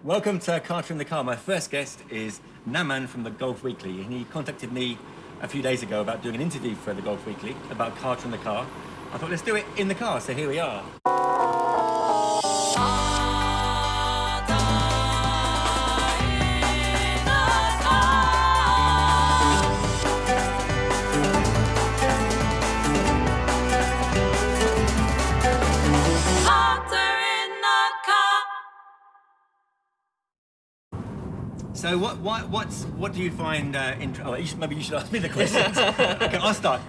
Welcome to Carter in the Car. My first guest is Naman from the Golf Weekly, and he contacted me a few days ago about doing an interview for the Golf Weekly about Carter in the Car. I thought, let's do it in the car, so here we are. So what do you find interesting? Maybe you should ask me the questions. Okay, I'll start.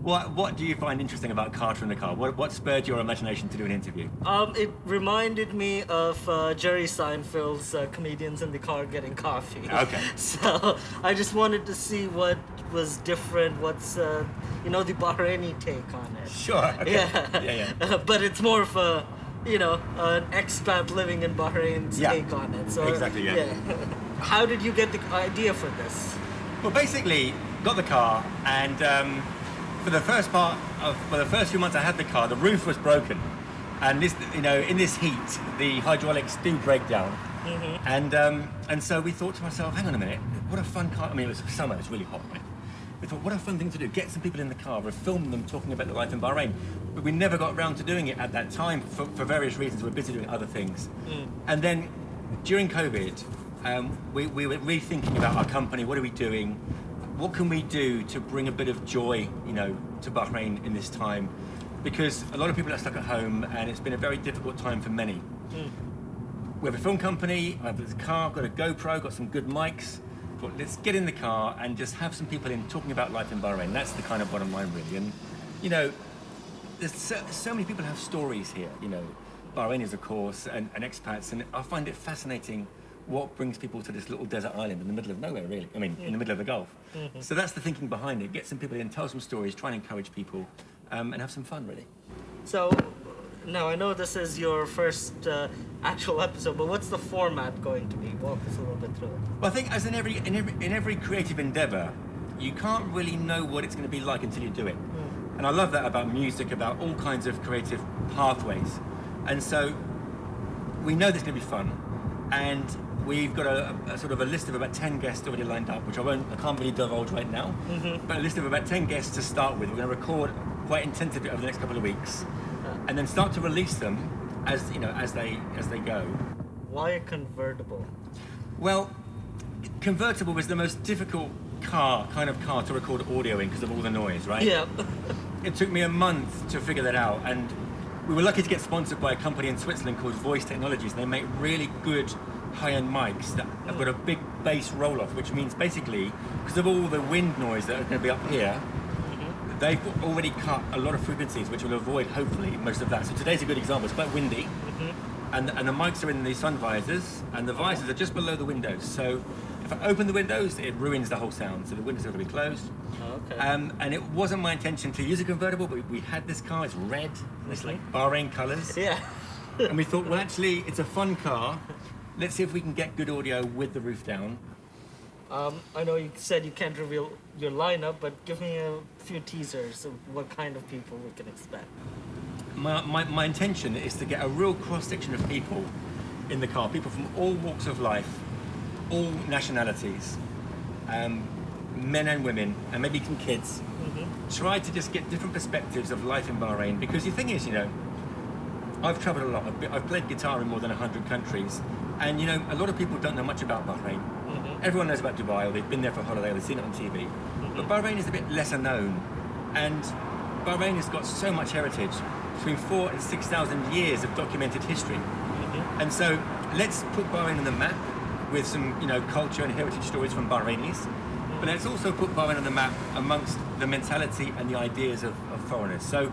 What do you find interesting about Carter in the Car? What spurred your imagination to do an interview? It reminded me of Jerry Seinfeld's Comedians in the Car Getting Coffee. Okay. So I just wanted to see what was different, what's the Bahraini take on it. Sure. Okay. Yeah. But it's more of a, an expat living in Bahrain's take on it. So exactly. Yeah. How did you get the idea for this? Well, basically, got the car, and for the first few months I had the car, the roof was broken, and this, in this heat, the hydraulics do break down, and so we thought to myself, hang on a minute, what a fun car! I mean, it was summer, it's really hot, right? We thought, what a fun thing to do, get some people in the car and film them talking about their life in Bahrain. But we never got around to doing it at that time for various reasons. We were busy doing other things. And then during COVID, we were really thinking about our company. What are we doing? What can we do to bring a bit of joy, to Bahrain in this time? Because a lot of people are stuck at home, and it's been a very difficult time for many. We have a film company. I've got a car, got a GoPro, got some good mics. But let's get in the car and just have some people in talking about life in Bahrain. That's the kind of bottom line, really. And there's so many people have stories here. Bahrainis, of course, and expats, and I find it fascinating what brings people to this little desert island in the middle of nowhere, really. I mean, in the middle of the Gulf. So that's the thinking behind it. Get some people in, tell some stories, try and encourage people, and have some fun, really. So, now I know this is your first actual episode, but what's the format going to be? Walk us a little bit through it. Well, I think as in every creative endeavor, you can't really know what it's going to be like until you do it. And I love that about music, about all kinds of creative pathways. And so we know there's going to be fun, and we've got a sort of a list of about 10 guests already lined up, which I can't really divulge right now, but a list of about 10 guests to start with. We're going to record quite intensively over the next couple of weeks, and then start to release them as they go. Why a convertible? Well, convertible was the most difficult kind of car to record audio in because of all the noise, right? Yeah. It took me a month to figure that out, and we were lucky to get sponsored by a company in Switzerland called Voice Technologies. They make really good high-end mics that have got a big bass roll-off, which means basically, because of all the wind noise that are going to be up here, they've already cut a lot of frequencies, which will avoid, hopefully, most of that. So today's a good example. It's quite windy, and the mics are in the sun visors, and the visors are just below the windows. So if I open the windows, it ruins the whole sound. So the windows have to be closed. Okay. And it wasn't my intention to use a convertible, but we had this car. It's red. It's like Bahrain colours. Yeah. And we thought, well, actually, it's a fun car. Let's see if we can get good audio with the roof down. I know you said you can't reveal your lineup, but give me a few teasers of what kind of people we can expect. My intention is to get a real cross-section of people in the car, people from all walks of life, all nationalities, men and women, and maybe some kids. Try to just get different perspectives of life in Bahrain, because the thing is, I've travelled a lot. I've played guitar in more than 100 countries, and a lot of people don't know much about Bahrain. Everyone knows about Dubai, or they've been there for a holiday, or they've seen it on TV. But Bahrain is a bit lesser known, and Bahrain has got so much heritage, between 4,000 and 6,000 years of documented history. And so let's put Bahrain on the map with some, culture and heritage stories from Bahrainis. But let's also put Bahrain on the map amongst the mentality and the ideas of foreigners. So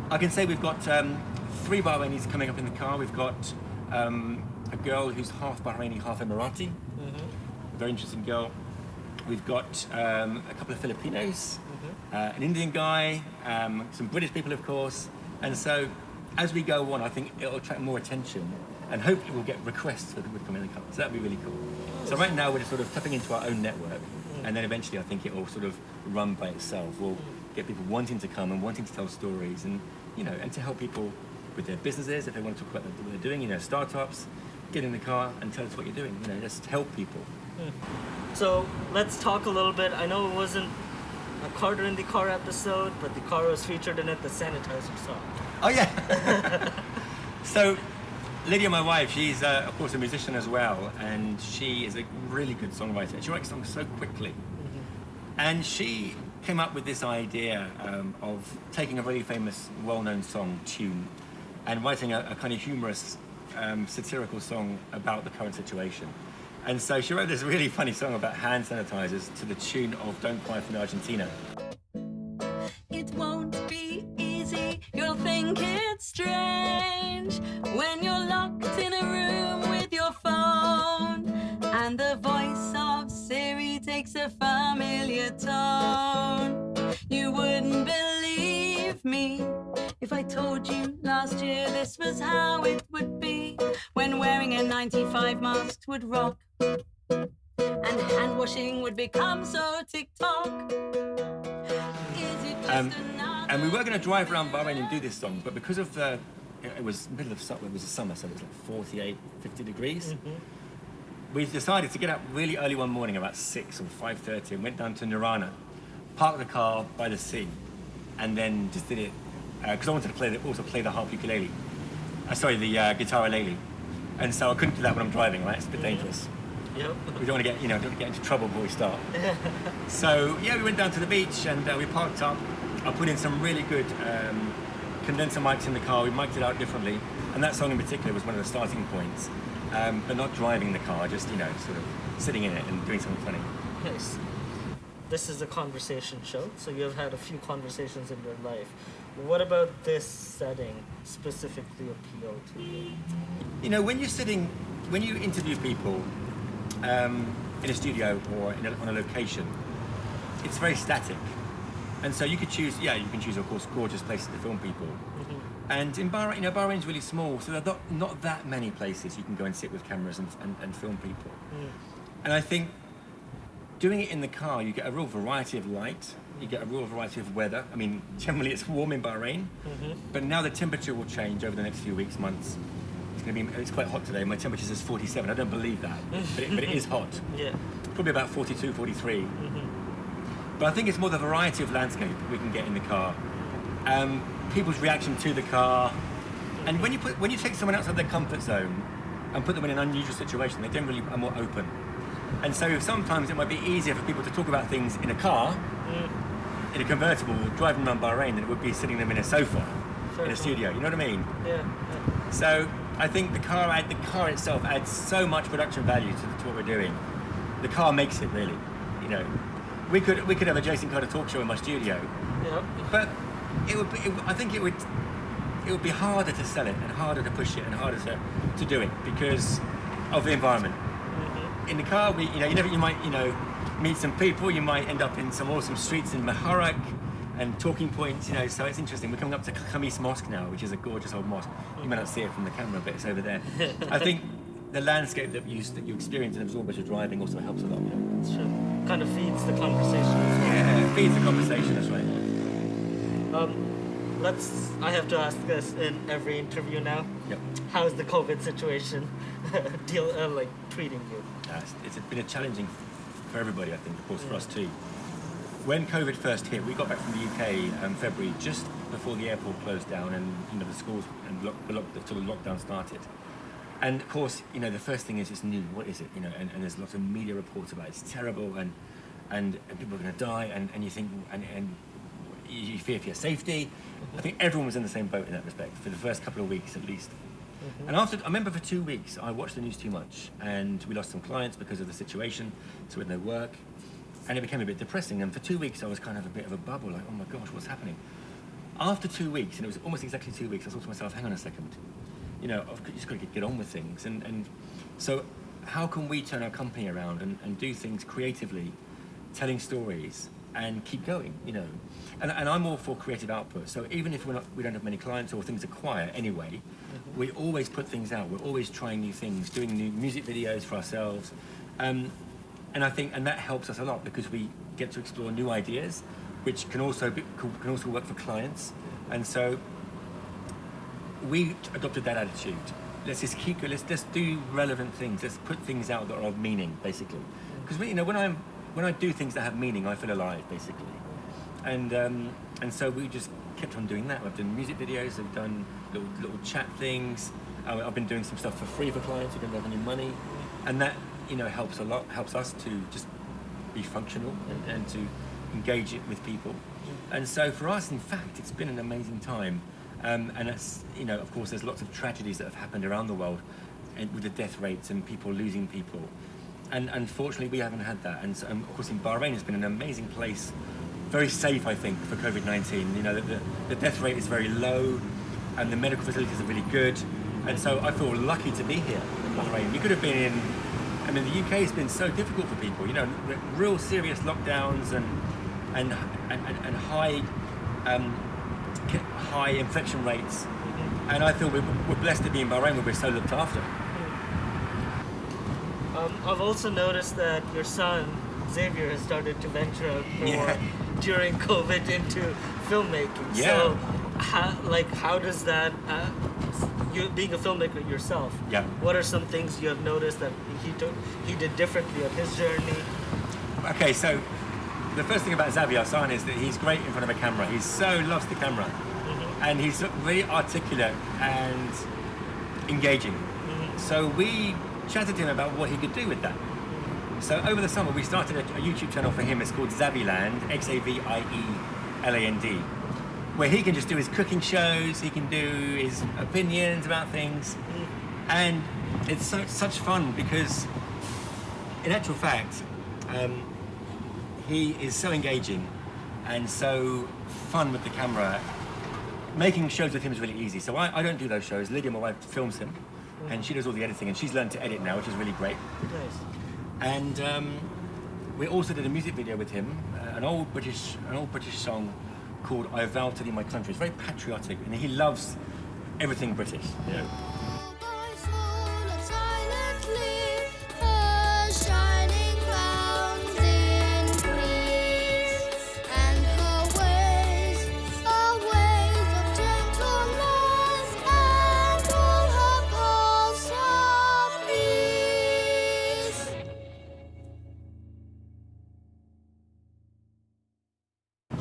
I can say we've got 3 Bahrainis coming up in the car. We've got a girl who's half Bahraini, half Emirati. A very interesting girl. We've got a couple of Filipinos, an Indian guy, some British people, of course. And so as we go on, I think it'll attract more attention, and hopefully we'll get requests for people to come in the car. So that'd be really cool. So right now we're just sort of tapping into our own network, and then eventually I think it will sort of run by itself. We'll get people wanting to come and wanting to tell stories, and and to help people with their businesses if they want to talk about what they're doing, startups, get in the car and tell us what you're doing. You know, just help people. So let's talk a little bit. I know it wasn't a Carter in the Car episode, but the car was featured in it, the Sanitizer song. Oh yeah. So Lydia, my wife, she's of course a musician as well, and she is a really good songwriter. She writes songs so quickly, and she came up with this idea of taking a really famous, well-known song tune and writing a kind of humorous, satirical song about the current situation. And so she wrote this really funny song about hand sanitizers to the tune of Don't Cry from Argentina. It won't be easy, you'll think it's strange when you're locked in a room with your phone and the voice of Siri takes a familiar tone. You wouldn't believe me if I told you last year this was how it would be when wearing a 95 mask would rock and hand washing would become so TikTok. Is it just And we were going to drive around Bahrain and do this song, but because of the, it was middle of summer, it was the summer, so it was like 48, 50 degrees. We decided to get up really early one morning, about 6 or 5:30, and went down to Nirana, parked the car by the sea, and then just did it because I wanted to also play the harp ukulele. The guitar ukulele, and so I couldn't do that when I'm driving. Right, it's a bit dangerous. Yep. We don't want to get into trouble before we start. So yeah, we went down to the beach and we parked up. I put in some really good condenser mics in the car. We mic'd it out differently, and that song in particular was one of the starting points. But not driving the car, just sort of sitting in it and doing something funny. Nice. This is a conversation show, so you've had a few conversations in your life. What about this setting specifically appealed to you? You know, when you interview people in a studio or on a location, it's very static. And so you can choose, of course, gorgeous places to film people. And in Bahrain, Bahrain's really small, so there are not that many places you can go and sit with cameras and film people. And I think doing it in the car, you get a real variety of light, you get a real variety of weather. I mean, generally it's warm in Bahrain, but now the temperature will change over the next few weeks, months. It's quite hot today. My temperature says 47. I don't believe that, but it is hot. Yeah. Probably about 42, 43. But I think it's more the variety of landscape we can get in the car. People's reaction to the car, and when you take someone outside their comfort zone and put them in an unusual situation, they generally are more open. And so sometimes it might be easier for people to talk about things in a car, in a convertible, driving around Bahrain, than it would be sitting them in a sofa, in a studio. You know what I mean? Yeah. So I think the car itself adds so much production value to what we're doing. The car makes it really. You know, we could have a Jason Carter talk show in my studio, but I think it would be harder to sell it and harder to push it and harder to do it because of the environment. In the car, you might meet some people. You might end up in some awesome streets in Maharak and talking points. So it's interesting. We're coming up to Khamis Mosque now, which is a gorgeous old mosque. You may not see it from the camera, but it's over there. I think the landscape that you experience and absorb as you're driving also helps a lot. It's true. Kind of feeds the conversation as well. Yeah, it feeds the conversation. That's right. I have to ask this in every interview now. Yep. How's the COVID situation treating you? It's been a challenging for everybody, I think, of course, for us too. When COVID first hit, we got back from the UK in February, just before the airport closed down and the schools and the lockdown started. And of course, the first thing is it's new. What is it? And there's lots of media reports about it. It's terrible and people are going to die and you think and you fear for your safety. I think everyone was in the same boat in that respect for the first couple of weeks at least. And I remember for 2 weeks I watched the news too much and we lost some clients because of the situation, so we had no work, and it became a bit depressing. And for 2 weeks I was kind of a bit of a bubble, like, oh my gosh, what's happening? After 2 weeks, and it was almost exactly 2 weeks, I thought to myself, hang on a second, I've just got to get on with things. And so how can we turn our company around and do things creatively, telling stories, and keep going, And I'm all for creative output. So even if we don't have many clients or things are quiet anyway, we always put things out. We're always trying new things, doing new music videos for ourselves. And I think that helps us a lot because we get to explore new ideas, which can also work for clients. And so we adopted that attitude. let's just let's just do relevant things. Let's put things out that are of meaning, basically. Because you know, when I do things that have meaning, I feel alive, basically. And so we just kept on doing that. I've done music videos. I've done little chat things. I've been doing some stuff for free for clients who don't have any money, and that, you know, helps a lot. Helps us to just be functional and to engage it with people. And so for us, in fact, it's been an amazing time. And it's, you know, of course, there's lots of tragedies that have happened around the world, and with the death rates and people losing people. And unfortunately, we haven't had that. And so, of course, in Bahrain, it's been an amazing place, very safe, I think, for COVID-19. You know, the death rate is very low, and the medical facilities are really good. And so I feel lucky to be here in Bahrain. We could have been in, I mean, the UK has been so difficult for people, you know, real serious lockdowns and high high infection rates. And I feel we're blessed to be in Bahrain where we're so looked after. I've also noticed that your son, Xavier, has started to venture out more during COVID into filmmaking. Yeah. So, how does that, you being a filmmaker yourself, what are some things you have noticed that he did differently on his journey? Okay, so the first thing about Xavier, our son, is that he's great in front of a camera. He so loves the camera. And he's really articulate and engaging. So we chatted to him about what he could do with that. So over the summer, we started a YouTube channel for him. It's called Xavieland, Xavieland, where he can just do his cooking shows, he can do his opinions about things. And it's such fun because, in actual fact, he is so engaging and so fun with the camera. Making shows with him is really easy. So I don't do those shows. Lydia, my wife, films him, and she does all the editing, and she's learned to edit now, which is really great. Nice. And we also did a music video with him, an old British song called "I Vow to Thee My Country." It's very patriotic, and he loves everything British. You know?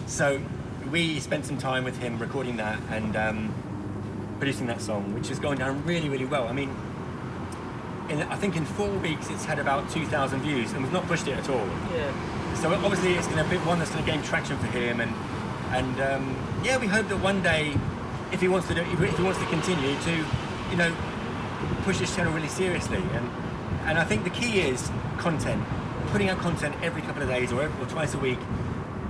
So we spent some time with him recording that and producing that song, which is going down really, really well. I mean, I think in 4 weeks it's had about 2,000 views, and we've not pushed it at all. Yeah. So obviously it's going to be one that's going to gain traction for him, and yeah, we hope that one day, if he wants to continue to, you know, push this channel really seriously. And I think the key is content, putting out content every couple of days or twice a week.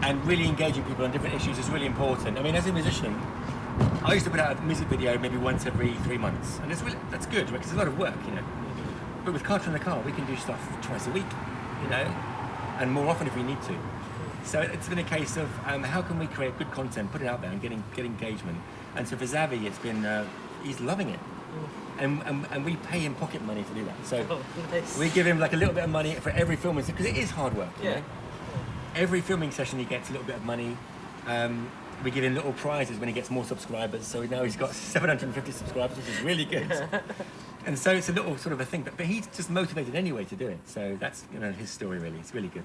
And really engaging people on different issues is really important. I mean, as a musician, I used to put out a music video maybe once every 3 months, and that's good because it's a lot of work, you know. But with Carter in the Car, we can do stuff twice a week, you know, and more often if we need to. So it's been a case of how can we create good content, put it out there, and get engagement. And so for Xavi, it's been he's loving it, and we pay him pocket money to do that. So Nice. we give him like a little bit of money for every filming because it is hard work, you know? Every filming session he gets a little bit of money. We give him little prizes when he gets more subscribers. So now he's got 750 subscribers, which is really good. And so it's a little sort of a thing, but he's just motivated anyway to do it. So that's, you know, his story really. It's really good.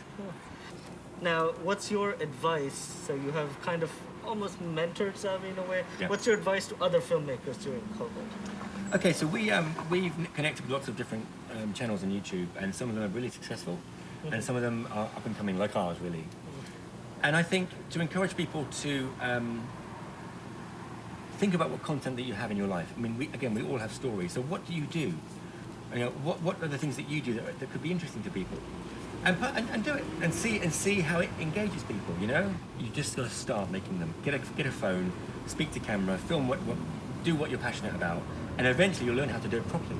Now, what's your advice? So you have kind of almost mentored Xavi in a way. Yeah. What's your advice to other filmmakers during COVID? Okay, so we've connected with lots of different channels on YouTube, and some of them are really successful. And some of them are up and coming, like ours, really. And I think to encourage people to think about what content that you have in your life. I mean, we all have stories. So what do you do? You know, what are the things that you do that could be interesting to people? And do it and see how it engages people. You know, you just got to start making them. Get a phone, speak to camera, film do what you're passionate about, and eventually you'll learn how to do it properly.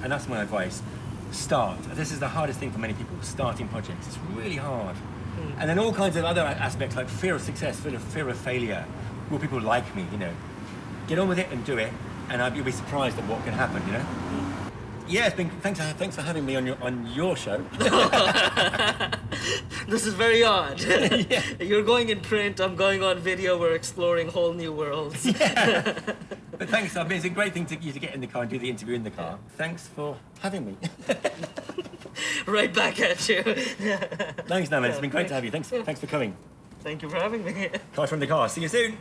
And that's my advice. Start. This is the hardest thing for many people, starting projects. It's really hard. And then all kinds of other aspects like fear of success, fear of failure. Will people like me, you know? Get on with it and do it, and you'll be surprised at what can happen, you know? Yeah, it's been, thanks for having me on your show. This is very odd. Yeah. You're going in print, I'm going on video, we're exploring whole new worlds. But thanks, I mean, it's a great thing to you to get in the car and do the interview in the car. Thanks for having me. Right back at you. Thanks, Naman. It's been great to have you. Thanks for coming. Thank you for having me. Guys from the car. See you soon.